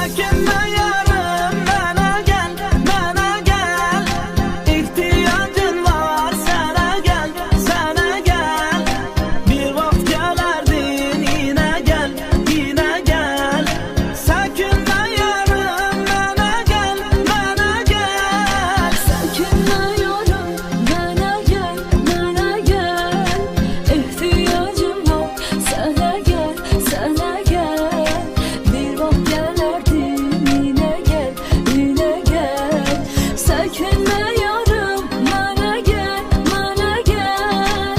Çekinme yarım, bana gel, bana gel. İhtiyacın var, sana gel, sana gel. Bir vakit gelerdin, yine gel, yine gel. Çekinme yarım, bana gel, bana gel. Çekinme yarım, bana gel, bana gel. İhtiyacım var, sana gel, sana gel. Bir vakit gelerdin, yine gel, yine gel. Çekinme yarım, bana gel, bana gel.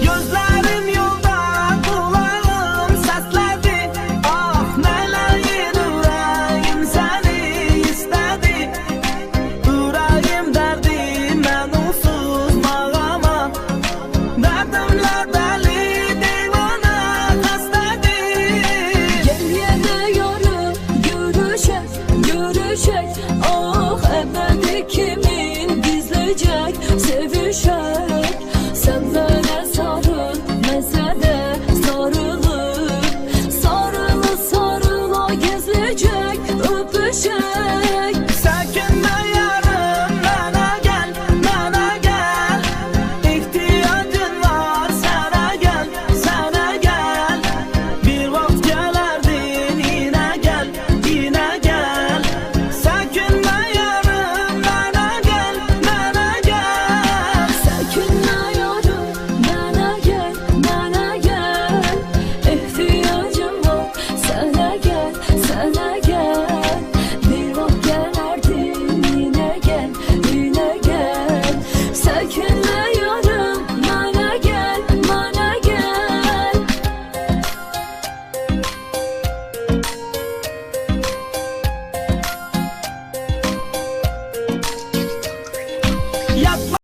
Gözlerim yolda, kulağım sesledi. Ah meleğin yüreğim seni istedi. Yüreğim derdim ben onsuz mağama. Derdimle deli divane hastedi. Gel yine yarım, görüşek, görüşek. Ah ebedi kimin gizleyecek, sevişek.